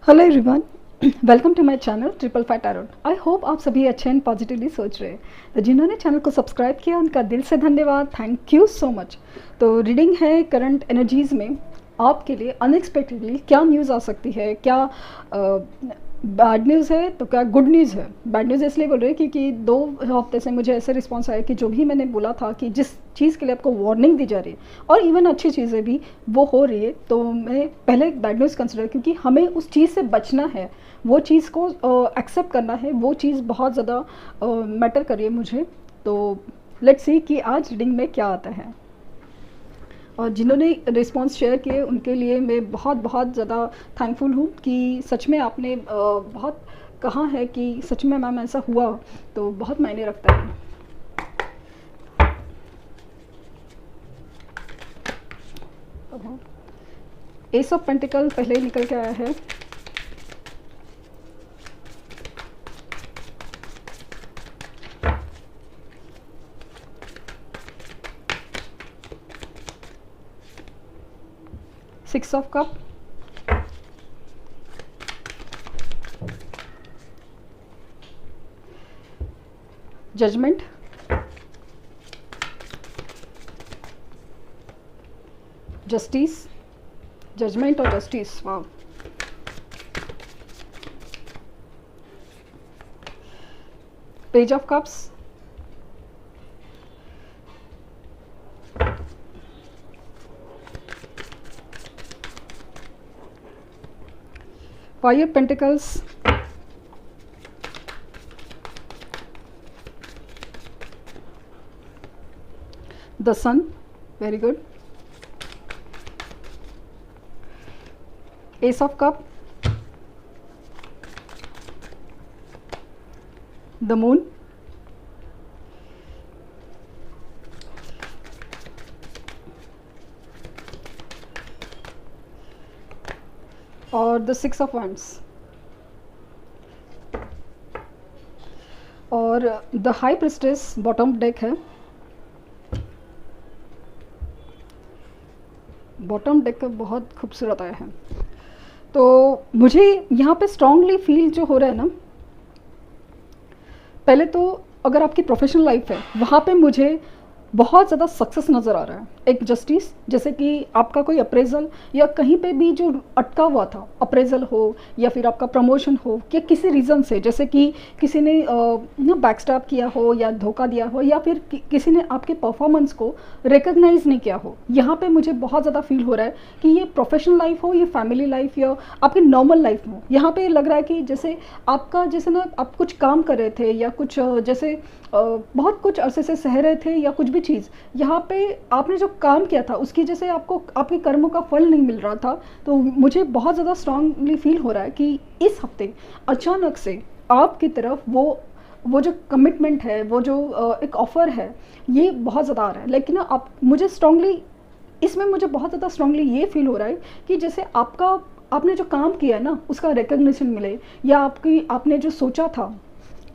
Hello everyone, welcome to my channel triple five tarot. I hope आप सभी अच्छे and positively सोच रहे हैं। तो जिन्होंने चैनल को सब्सक्राइब किया उनका दिल से धन्यवाद, थैंक यू सो मच। तो रीडिंग है करंट एनर्जीज़ में आपके लिए अनएक्सपेक्टेडली क्या न्यूज़ आ सकती है, क्या बैड न्यूज़ है तो क्या गुड न्यूज़ है। बैड न्यूज़ इसलिए बोल रही है क्योंकि 2 हफ्ते से मुझे ऐसे रिस्पॉन्स आया कि जो भी मैंने बोला था कि जिस चीज़ के लिए आपको वार्निंग दी जा रही है और इवन अच्छी चीज़ें भी वो हो रही है, तो मैं पहले बैड न्यूज़ कंसिडर, क्योंकि हमें उस चीज़ से बचना है, वो चीज़ को एक्सेप्ट करना है, वो चीज़ बहुत ज़्यादा मैटर कर रही है मुझे। तो लेट्स सी कि आज रीडिंग में क्या आता है। और जिन्होंने रिस्पॉन्स शेयर किए उनके लिए मैं बहुत बहुत ज़्यादा थैंकफुल हूँ कि सच में आपने बहुत कहा है कि सच में मैम ऐसा हुआ, तो बहुत मायने रखता है। एस ऑफ पेंटिकल पहले ही निकल के आया है। Six of cup, judgement, justice, judgement और जस्टिस, वाह। Page of cups, five of pentacles, the sun, very good. Ace of cup, the moon, और द सिक्स ऑफ वंड्स। और the high priestess bottom deck है। Bottom deck का बहुत खूबसूरत आया है। तो मुझे यहाँ पे स्ट्रांगली फील जो हो रहा है ना, पहले तो अगर आपकी प्रोफेशनल लाइफ है वहाँ पे मुझे बहुत ज़्यादा सक्सेस नज़र आ रहा है। एक जस्टिस, जैसे कि आपका कोई अप्रेजल या कहीं पे भी जो अटका हुआ था, अप्रेजल हो या फिर आपका प्रमोशन हो, या किसी रीज़न से, जैसे कि किसी ने ना बैकस्टैप किया हो या धोखा दिया हो, या फिर किसी ने आपके परफॉर्मेंस को रिकग्नाइज नहीं किया हो, यहाँ पे मुझे बहुत ज़्यादा फील हो रहा है कि ये प्रोफेशनल लाइफ हो, ये फैमिली लाइफ या आपकी नॉर्मल लाइफ हो, यहाँ पे लग रहा है कि जैसे आपका, जैसे ना आप कुछ काम कर रहे थे या कुछ जैसे बहुत कुछ अरसे से सह रहे थे या कुछ भी चीज़, यहाँ पे आपने जो काम किया था उसकी जैसे आपको आपके कर्मों का फल नहीं मिल रहा था। तो मुझे बहुत ज़्यादा स्ट्रांगली फील हो रहा है कि इस हफ्ते अचानक से आपकी तरफ वो जो कमिटमेंट है, वो जो एक ऑफ़र है, ये बहुत ज़्यादा आ रहा है। लेकिन ना आप मुझे स्ट्रांगली इसमें मुझे बहुत ज़्यादा स्ट्रांगली ये फील हो रहा है कि जैसे आपने जो काम किया है ना उसका रिकग्निशन मिले, या आपने जो सोचा था,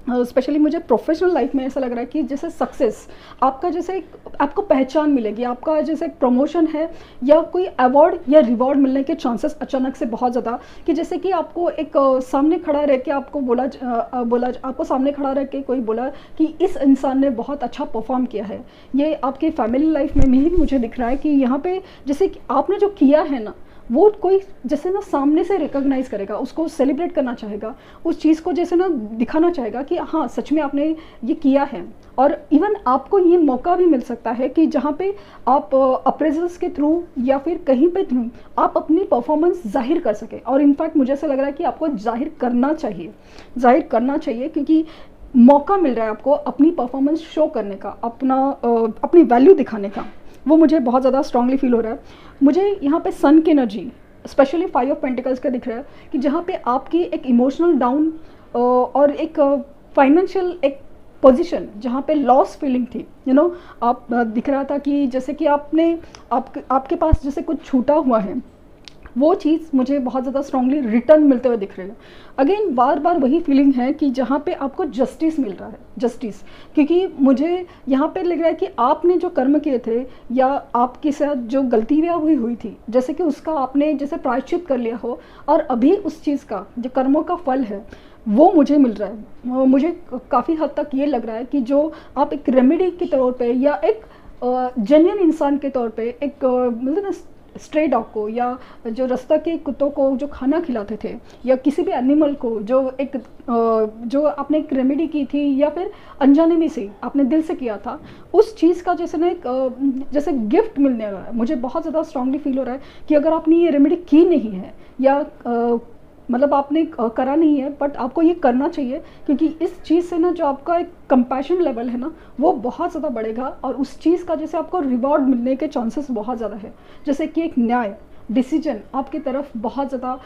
स्पेशली मुझे प्रोफेशनल लाइफ में ऐसा लग रहा है कि जैसे सक्सेस आपका, जैसे आपको पहचान मिलेगी, आपका जैसे प्रमोशन है या कोई अवार्ड या रिवॉर्ड मिलने के चांसेस अचानक से बहुत ज़्यादा, कि जैसे कि आपको एक सामने खड़ा रह के आपको बोला आपको सामने खड़ा रह के कोई बोला कि इस इंसान ने बहुत अच्छा परफॉर्म किया है। ये आपके फैमिली लाइफ में ही मुझे दिख रहा है कि यहाँ पे जैसे कि आपने जो किया है ना, वो कोई जैसे ना सामने से रिकॉग्नाइज करेगा, उसको सेलिब्रेट करना चाहेगा, उस चीज़ को जैसे ना दिखाना चाहेगा कि हाँ सच में आपने ये किया है। और इवन आपको ये मौका भी मिल सकता है कि जहाँ पे आप अप्रेजल्स के थ्रू या फिर कहीं पे थ्रू आप अपनी परफॉर्मेंस जाहिर कर सके। और इनफैक्ट मुझे ऐसा लग रहा है कि आपको जाहिर करना चाहिए, क्योंकि मौका मिल रहा है आपको अपनी परफॉर्मेंस शो करने का, अपनी वैल्यू दिखाने का। वो मुझे बहुत ज़्यादा स्ट्रांगली फील हो रहा है। मुझे यहाँ पे सन की energy, specially five of pentacles का दिख रहा है कि जहाँ पे आपकी एक इमोशनल डाउन और एक फाइनेंशियल एक पोजीशन जहाँ पे लॉस फीलिंग थी, आप दिख रहा था कि जैसे कि आपके पास जैसे कुछ छूटा हुआ है, वो चीज़ मुझे बहुत ज़्यादा स्ट्रांगली रिटर्न मिलते हुए दिख रही है। अगेन बार बार वही फीलिंग है कि जहाँ पे आपको जस्टिस मिल रहा है, जस्टिस, क्योंकि मुझे यहाँ पे लग रहा है कि आपने जो कर्म किए थे या आपके साथ जो गलतियाँ हुई थी, जैसे कि उसका आपने जैसे प्रायश्चित कर लिया हो, और अभी उस चीज़ का जो कर्मों का फल है वो मुझे मिल रहा है। मुझे काफ़ी हद तक ये लग रहा है कि जो आप एक रेमेडी के तौर पे या एक जेन्युइन इंसान के तौर पे एक मतलब ना स्ट्रे डॉग को या जो रास्ता के कुत्तों को जो खाना खिलाते थे, या किसी भी एनिमल को जो एक जो आपने एक रेमेडी की थी या फिर अनजाने में से आपने दिल से किया था, उस चीज़ का जैसे ना एक जैसे गिफ्ट मिलने वाला है। मुझे बहुत ज़्यादा स्ट्रांगली फील हो रहा है कि अगर आपने ये रेमेडी की नहीं है या मतलब आपने करा नहीं है, बट आपको ये करना चाहिए, क्योंकि इस चीज़ से ना जो आपका एक कंपैशन लेवल है ना वो बहुत ज़्यादा बढ़ेगा, और उस चीज़ का जैसे आपको रिवॉर्ड मिलने के चांसेस बहुत ज़्यादा है। जैसे कि एक न्याय डिसीजन आपकी तरफ बहुत ज़्यादा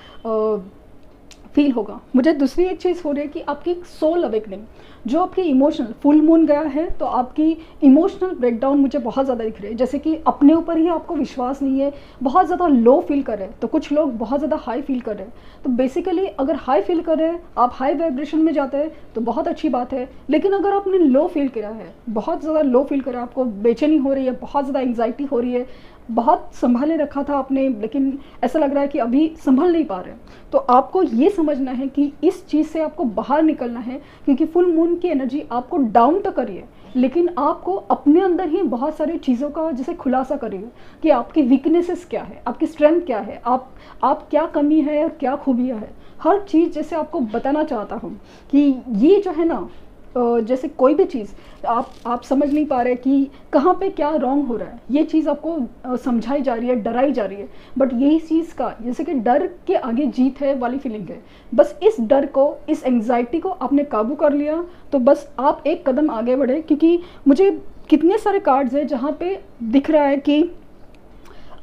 फील होगा। मुझे दूसरी एक चीज़ हो रही है कि आपकी सोल अवेकनिंग, जो आपकी इमोशनल फुल मून गया है तो आपकी इमोशनल ब्रेकडाउन मुझे बहुत ज़्यादा दिख रही है। जैसे कि अपने ऊपर ही आपको विश्वास नहीं है, बहुत ज़्यादा लो फील कर रहे हैं, तो कुछ लोग बहुत ज़्यादा हाई फील कर रहे हैं। तो बेसिकली अगर हाई फील कर रहे हैं, आप हाई वाइब्रेशन में जाते हैं तो बहुत अच्छी बात है। लेकिन अगर आपने लो फील किया है, बहुत ज़्यादा लो फील करा, आपको बेचैनी हो रही है, बहुत ज़्यादा एंग्जाइटी हो रही है, बहुत संभाले रखा था आपने लेकिन ऐसा लग रहा है कि अभी संभल नहीं पा रहे, तो आपको ये समझना है कि इस चीज़ से आपको बाहर निकलना है। क्योंकि फुल मून की एनर्जी आपको डाउन तो करिए, लेकिन आपको अपने अंदर ही बहुत सारी चीज़ों का जैसे खुलासा करिए कि आपकी वीकनेसेस क्या है, आपकी स्ट्रेंथ क्या है, आप क्या कमी है और क्या खूबियाँ है। हर चीज़ जैसे आपको बताना चाहता हूँ कि ये जो है ना जैसे कोई भी चीज़ आप समझ नहीं पा रहे कि कहाँ पे क्या रॉन्ग हो रहा है, ये चीज़ आपको समझाई जा रही है, डराई जा रही है, बट यही चीज़ का जैसे कि डर के आगे जीत है वाली फीलिंग है। बस इस डर को, इस एंग्जाइटी को आपने काबू कर लिया तो बस आप एक कदम आगे बढ़े। क्योंकि मुझे कितने सारे कार्ड्स हैं जहाँ पे दिख रहा है कि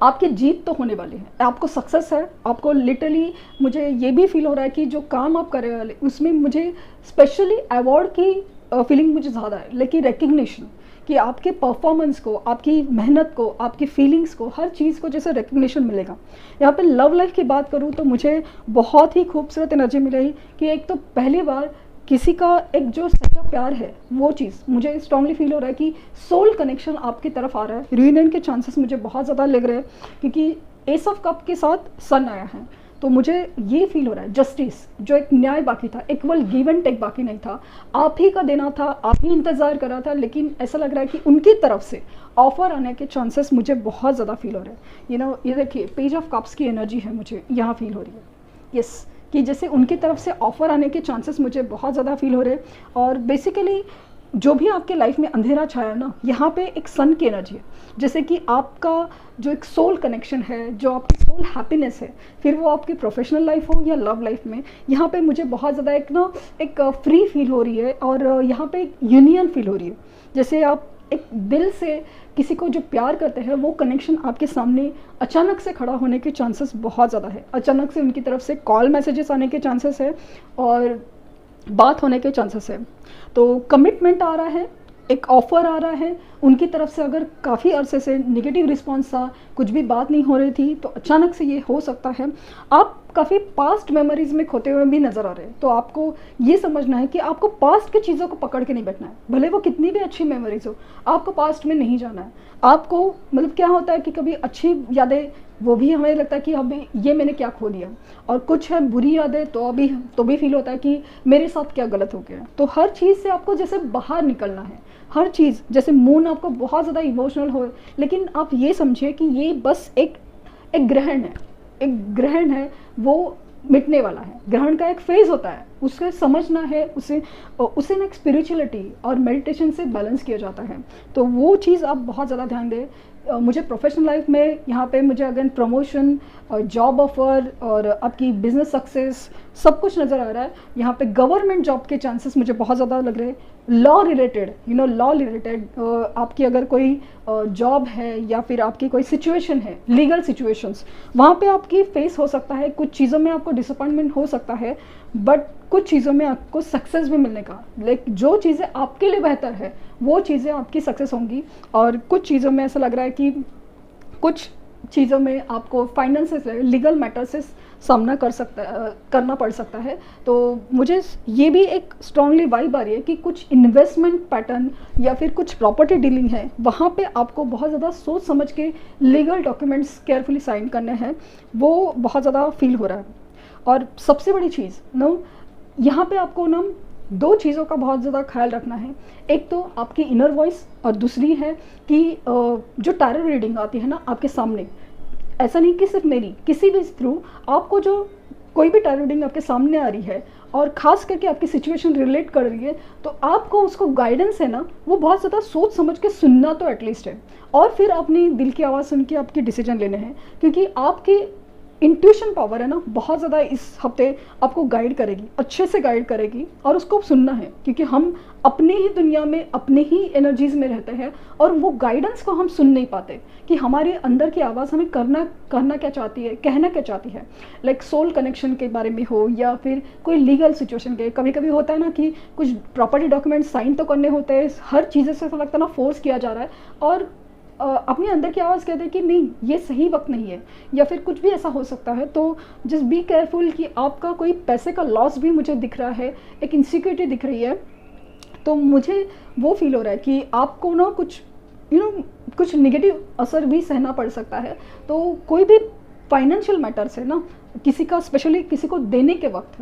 आपकी जीत तो होने वाली है, आपको सक्सेस है, आपको लिटरली मुझे ये भी फील हो रहा है कि जो काम आप कर रहे वाले उसमें मुझे स्पेशली अवार्ड की फीलिंग मुझे ज़्यादा है, लेकिन रिकग्निशन कि आपके परफॉर्मेंस को, आपकी मेहनत को, आपकी फीलिंग्स को, हर चीज़ को जैसे रिकग्निशन मिलेगा। यहाँ पे लव लाइफ की बात करूँ तो मुझे बहुत ही खूबसूरत एनर्जी मिली कि एक तो पहली बार किसी का एक जो सच्चा प्यार है वो चीज़ मुझे स्ट्रांगली फील हो रहा है कि सोल कनेक्शन आपकी तरफ आ रहा है। रियूनियन के चांसेस मुझे बहुत ज़्यादा लग रहे हैं क्योंकि एस ऑफ कप के साथ सन आया है, तो मुझे ये फील हो रहा है जस्टिस, जो एक न्याय बाकी था, एक केवल गिव एंड टेक बाकी नहीं था, आप ही का देना था, आप ही इंतज़ार कर रहा था, लेकिन ऐसा लग रहा है कि उनकी तरफ से ऑफर आने के चांसेस मुझे बहुत ज़्यादा फील हो रहे हैं। ये देखिए पेज ऑफ कप्स की एनर्जी है मुझे यहाँ फील हो रही है। यस, कि जैसे उनकी तरफ से ऑफ़र आने के चांसेस मुझे बहुत ज़्यादा फील हो रहे हैं। और बेसिकली जो भी आपके लाइफ में अंधेरा छाया ना, यहाँ पे एक सन की एनर्जी है, जैसे कि आपका जो एक सोल कनेक्शन है, जो आपकी सोल हैप्पीनेस है, फिर वो आपकी प्रोफेशनल लाइफ हो या लव लाइफ में, यहाँ पे मुझे बहुत ज़्यादा एक फ्री फील हो रही है और यहाँ पे एक यूनियन फील हो रही है। जैसे आप एक दिल से किसी को जो प्यार करते हैं वो कनेक्शन आपके सामने अचानक से खड़ा होने के चांसेस बहुत ज़्यादा है। अचानक से उनकी तरफ से कॉल मैसेजेस आने के चांसेस है और बात होने के चांसेस है। तो कमिटमेंट आ रहा है, एक ऑफ़र आ रहा है उनकी तरफ से। अगर काफ़ी अरसे से नेगेटिव रिस्पॉन्स था, कुछ भी बात नहीं हो रही थी, तो अचानक से ये हो सकता है। आप काफ़ी पास्ट मेमोरीज़ में खोते हुए भी नज़र आ रहे हैं, तो आपको ये समझना है कि आपको पास्ट की चीज़ों को पकड़ के नहीं बैठना है, भले वो कितनी भी अच्छी मेमोरीज हो, आपको पास्ट में नहीं जाना है। आपको मतलब क्या होता है कि कभी अच्छी यादें वो भी हमें लगता है कि अभी ये मैंने क्या खो दिया, और कुछ है बुरी यादें तो भी फील होता है कि मेरे साथ क्या गलत हो गया। तो हर चीज़ से आपको जैसे बाहर निकलना है, हर चीज़ जैसे मून आपको बहुत ज़्यादा इमोशनल हो, लेकिन आप ये समझिए कि ये बस एक ग्रहण है, एक ग्रहण है, वो मिटने वाला है। ग्रहण का एक फेज़ होता है, उसे समझना है, उसे ना एक स्पिरिचुअलिटी और मेडिटेशन से बैलेंस किया जाता है। तो वो चीज़ आप बहुत ज़्यादा ध्यान दें। मुझे प्रोफेशनल लाइफ में यहाँ पे मुझे अगेन प्रमोशन और जॉब ऑफ़र और आपकी बिजनेस सक्सेस सब कुछ नज़र आ रहा है। यहाँ पे गवर्नमेंट जॉब के चांसेस मुझे बहुत ज़्यादा लग रहे हैं। लॉ रिलेटेड, लॉ रिलेटेड आपकी अगर कोई जॉब है या फिर आपकी कोई सिचुएशन है, लीगल सिचुएशंस, वहाँ पे आपकी फेस हो सकता है। कुछ चीज़ों में आपको डिसअपॉइंटमेंट हो सकता है, बट कुछ चीज़ों में आपको सक्सेस भी मिलने का, लेकिन जो चीज़ें आपके लिए बेहतर है वो चीज़ें आपकी सक्सेस होंगी। और कुछ चीज़ों में ऐसा लग रहा है कि कुछ चीज़ों में आपको फाइनेंसेस लीगल मैटर से सामना करना पड़ सकता है। तो मुझे ये भी एक स्ट्रांगली वाइब आ रही है कि कुछ इन्वेस्टमेंट पैटर्न या फिर कुछ प्रॉपर्टी डीलिंग है, वहाँ पे आपको बहुत ज़्यादा सोच समझ के लीगल डॉक्यूमेंट्स केयरफुली साइन करने हैं, वो बहुत ज़्यादा फील हो रहा है। और सबसे बड़ी चीज़ ना, यहाँ पे आपको ना दो चीज़ों का बहुत ज़्यादा ख्याल रखना है। एक तो आपकी इनर वॉइस, और दूसरी है कि जो टैरो रीडिंग आती है ना आपके सामने, ऐसा नहीं कि सिर्फ मेरी, किसी भी थ्रू आपको जो कोई भी टैरो रीडिंग आपके सामने आ रही है और ख़ास करके आपकी सिचुएशन रिलेट कर रही है, तो आपको उसको गाइडेंस है ना, वो बहुत ज़्यादा सोच समझ के सुनना तो एटलीस्ट है, और फिर अपनी दिल की आवाज़ सुन के आपके डिसीजन लेने हैं। क्योंकि आपकी इंट्यूशन पावर है ना, बहुत ज़्यादा इस हफ्ते आपको गाइड करेगी, अच्छे से गाइड करेगी, और उसको सुनना है। क्योंकि हम अपने ही दुनिया में, अपने ही एनर्जीज में रहते हैं, और वो गाइडेंस को हम सुन नहीं पाते कि हमारे अंदर की आवाज़ हमें करना क्या चाहती है, कहना क्या चाहती है। लाइक सोल कनेक्शन के बारे में हो, या फिर कोई लीगल सिचुएशन के, कभी कभी होता है ना कि कुछ प्रॉपर्टी डॉक्यूमेंट साइन तो करने होते हैं, हर चीज़ें से ऐसा लगता है ना फोर्स किया जा रहा है, और अपने अंदर की आवाज़ कहते हैं कि नहीं, ये सही वक्त नहीं है, या फिर कुछ भी ऐसा हो सकता है। तो जस्ट बी केयरफुल कि आपका कोई पैसे का लॉस भी मुझे दिख रहा है, एक इनसिक्योरिटी दिख रही है। तो मुझे वो फील हो रहा है कि आपको ना कुछ कुछ नेगेटिव असर भी सहना पड़ सकता है। तो कोई भी फाइनेंशियल मैटर्स है ना, किसी का स्पेशली किसी को देने के वक्त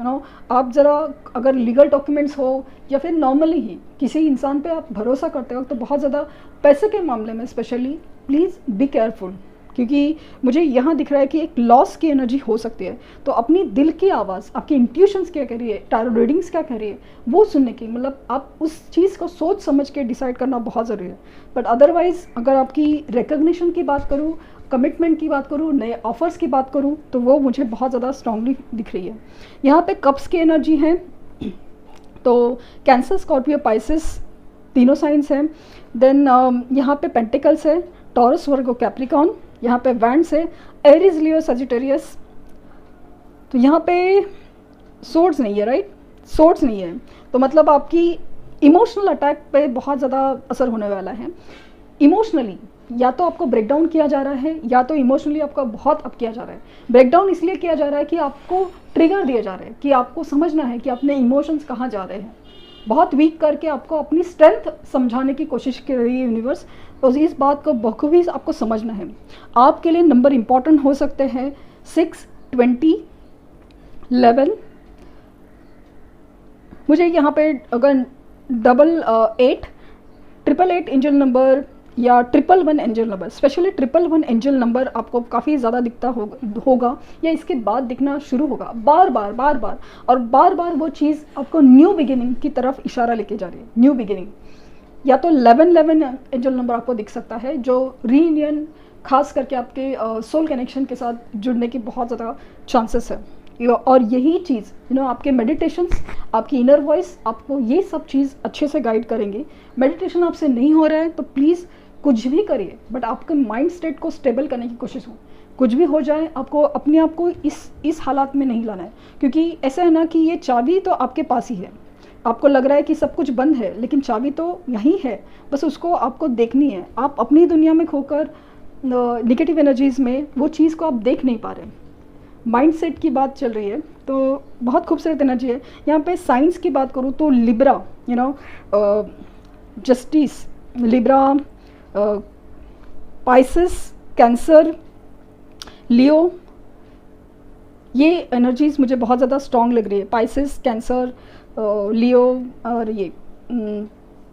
आप ज़रा अगर लीगल डॉक्यूमेंट्स हो, या फिर नॉर्मली ही किसी इंसान पे आप भरोसा करते हो, तो बहुत ज़्यादा पैसे के मामले में स्पेशली प्लीज़ बी केयरफुल। क्योंकि मुझे यहाँ दिख रहा है कि एक लॉस की एनर्जी हो सकती है। तो अपनी दिल की आवाज़, आपकी इंट्यूशंस क्या कह रही है, टैरो रीडिंग्स क्या कह रही है, वो सुनने की, मतलब आप उस चीज़ को सोच समझ के डिसाइड करना बहुत ज़रूरी है। बट अदरवाइज़ अगर आपकी रिकग्निशन की बात करूँ, कमिटमेंट की बात करूँ, नए ऑफर्स की बात करूँ, तो वो मुझे बहुत ज़्यादा स्ट्रांगली दिख रही है। यहाँ पे कप्स की एनर्जी है, तो कैंसर, स्कॉर्पियो, पाइसिस तीनों साइंस हैं। देन यहाँ पे पेंटिकल्स है, टॉरस, वर्गो, कैप्रिकॉन। यहाँ पे वैंड्स है, एरीज, लियो, सजिटेरियस। तो यहाँ पे सोर्ड्स नहीं है, राइट, सोर्ड्स नहीं है, तो मतलब आपकी इमोशनल अटैक पे बहुत ज़्यादा असर होने वाला है। इमोशनली या तो आपको ब्रेकडाउन किया जा रहा है, या तो इमोशनली आपका बहुत अप किया जा रहा है। ब्रेकडाउन इसलिए किया जा रहा है कि आपको ट्रिगर दिया जा रहा है, कि आपको समझना है कि अपने इमोशंस कहाँ जा रहे हैं। बहुत वीक करके आपको अपनी स्ट्रेंथ समझाने की कोशिश कर रही है यूनिवर्स। तो इस बात को बखूबी आपको समझना है। आपके लिए नंबर इंपॉर्टेंट हो सकते हैं 6, 20, 11। मुझे यहाँ पे अगर 888, 888 एंजल नंबर, या 111 angel number, specially 111 angel number आपको काफ़ी ज़्यादा दिखता होगा, या इसके बाद दिखना शुरू होगा बार बार बार बार, और बार बार वो चीज़ आपको न्यू बिगिनिंग की तरफ इशारा लेके जा रही है, न्यू बिगिनिंग। या तो 1111 एंजल नंबर आपको दिख सकता है, जो रीयूनियन, खास करके आपके सोल कनेक्शन के साथ जुड़ने की बहुत ज़्यादा चांसेस है। और यही चीज़ आपके मेडिटेशंस, आपकी इनर वॉइस आपको ये सब चीज़ अच्छे से गाइड करेंगे। मेडिटेशन आपसे नहीं हो रहा है तो प्लीज़ कुछ भी करिए, बट आपके माइंड स्टेट को स्टेबल करने की कोशिश हो। कुछ भी हो जाए, आपको अपने आप को इस हालात में नहीं लाना है। क्योंकि ऐसा है ना कि ये चाबी तो आपके पास ही है, आपको लग रहा है कि सब कुछ बंद है, लेकिन चाबी तो यहीं है, बस उसको आपको देखनी है। आप अपनी दुनिया में खोकर नेगेटिव एनर्जीज़ में वो चीज़ को आप देख नहीं पा रहे। माइंड सेट की बात चल रही है, तो बहुत खूबसूरत एनर्जी है। यहाँ पे साइंस की बात करूँ तो Libra, justice, Libra, Pisces, cancer, Leo, ये एनर्जीज़ मुझे बहुत ज़्यादा स्ट्रॉन्ग लग रही है। पाइसिस, कैंसर, लियो और ये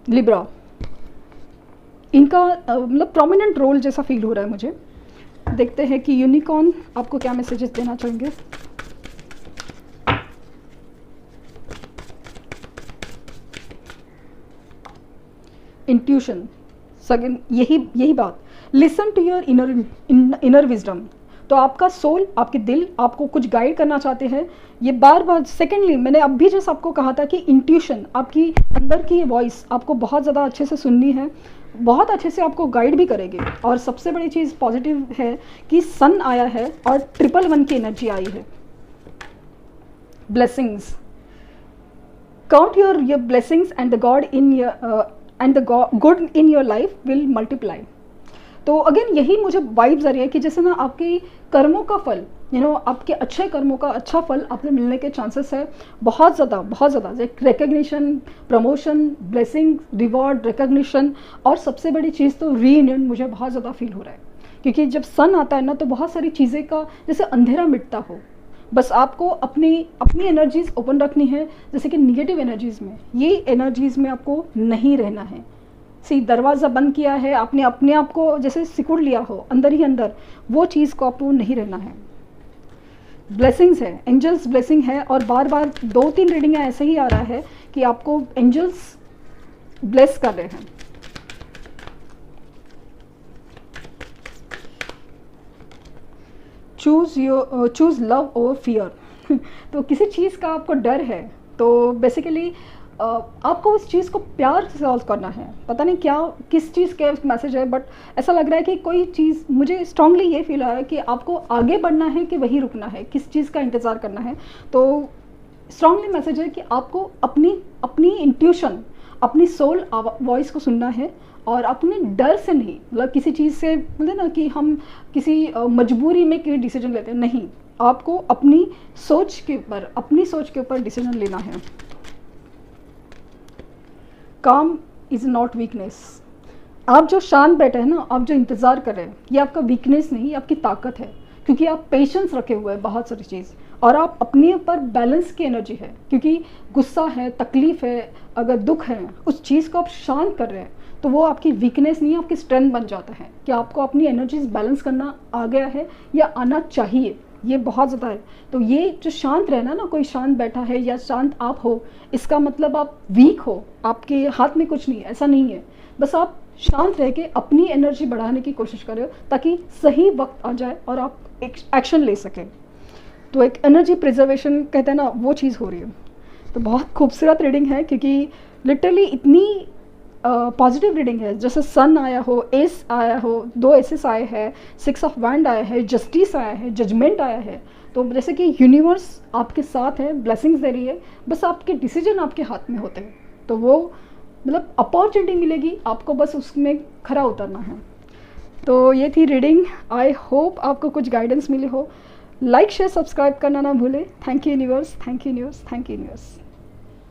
लिब्रा, इनका मतलब प्रोमिनेंट रोल जैसा फील हो रहा है मुझे। देखते हैं कि यूनिकॉर्न आपको क्या मैसेजेस देना चाहेंगे। इंट्यूशन, सेकंड, यही बात, listen to your inner wisdom. तो आपका सोल, आपके दिल आपको कुछ गाइड करना चाहते हैं। ये बार बार, सेकेंडली मैंने अब भी जैसे आपको कहा था कि इंट्यूशन, आपकी अंदर की वॉइस आपको बहुत ज़्यादा अच्छे से सुननी है, बहुत अच्छे से आपको गाइड भी करेगी। और सबसे बड़ी चीज़ पॉजिटिव है कि सन आया है और 111 की एनर्जी आई है। Blessings, count your blessings and the God in your and the good in your life will multiply। तो अगेन यही मुझे वाइब्स आ रही है कि जैसे ना आपके कर्मों का फल, आपके अच्छे कर्मों का अच्छा फल आपको मिलने के चांसेस है बहुत ज़्यादा। Recognition, promotion, blessing, reward, recognition, और सबसे बड़ी चीज़ तो रीयूनियन मुझे बहुत ज़्यादा फील हो रहा है। क्योंकि जब सन आता है ना तो बहुत सारी चीज़ें का जैसे अंधेरा मिटता हो, बस आपको अपनी अपनी एनर्जीज ओपन रखनी है। जैसे कि निगेटिव एनर्जीज़ में, ये एनर्जीज़ में आपको नहीं रहना है। दरवाज़ा बंद किया है आपने, अपने आप को जैसे सिकुड़ लिया हो अंदर ही अंदर, वो चीज़ को आपको नहीं रहना है। ब्लेसिंग्स है, एंजल्स ब्लेसिंग है, और बार बार 2-3 रीडिंग ऐसे ही आ रहा है कि आपको एंजल्स ब्लेस कर रहे हैं। Choose love over fear. तो किसी चीज़ का आपको डर है तो बेसिकली आपको उस चीज़ को प्यार से सॉल्व करना है। पता नहीं क्या, किस चीज़ के मैसेज है, बट ऐसा लग रहा है कि कोई चीज़, मुझे स्ट्रांगली ये फील आ रहा है कि आपको आगे बढ़ना है कि वहीं रुकना है, किस चीज़ का इंतज़ार करना है। तो स्ट्रांगली मैसेज है कि आपको अपनी इंट्यूशन, अपनी सोल वॉइस को सुनना है, और अपने डर से नहीं, मतलब किसी चीज़ से बोलते ना कि हम किसी मजबूरी में कोई डिसीजन लेते हैं, नहीं, आपको अपनी सोच के ऊपर डिसीजन लेना है। काम इज़ नॉट वीकनेस। आप जो शांत बैठे हैं ना, आप जो इंतज़ार कर रहे हैं, ये आपका वीकनेस नहीं, आपकी ताकत है। क्योंकि आप पेशेंस रखे हुए हैं बहुत सारी चीज़, और आप अपने ऊपर बैलेंस की एनर्जी है। क्योंकि गुस्सा है, तकलीफ़ है, अगर दुख है, उस चीज़ को आप शांत कर रहे हैं, तो वो आपकी वीकनेस नहीं, आपकी स्ट्रेंथ बन जाता है कि आपको अपनी एनर्जीज बैलेंस करना आ गया है या आना चाहिए। ये बहुत ज़्यादा है। तो ये जो शांत रहना ना, कोई शांत बैठा है या शांत आप हो, इसका मतलब आप वीक हो, आपके हाथ में कुछ नहीं है, ऐसा नहीं है। बस आप शांत रह के अपनी एनर्जी बढ़ाने की कोशिश कर रहे हो ताकि सही वक्त आ जाए और आप एक एक्शन ले सकें। तो एक एनर्जी प्रिजर्वेशन कहते हैं ना, वो चीज़ हो रही है। तो बहुत खूबसूरत रीडिंग है, क्योंकि लिटरली इतनी पॉजिटिव रीडिंग है। जैसे सन आया हो, एस आया हो, 2 एसेस आए हैं, 6 ऑफ वैंड आया है, जस्टिस आया है, जजमेंट आया है। तो जैसे कि यूनिवर्स आपके साथ है, ब्लेसिंग्स दे रही है, बस आपके डिसीजन आपके हाथ में होते हैं। तो वो मतलब अपॉर्चुनिटी मिलेगी आपको, बस उसमें खरा उतरना है। तो ये थी रीडिंग। आई होप आपको कुछ गाइडेंस मिले हो। लाइक, शेयर, सब्सक्राइब करना ना भूलें। Thank you universe, thank you universe, thank you universe.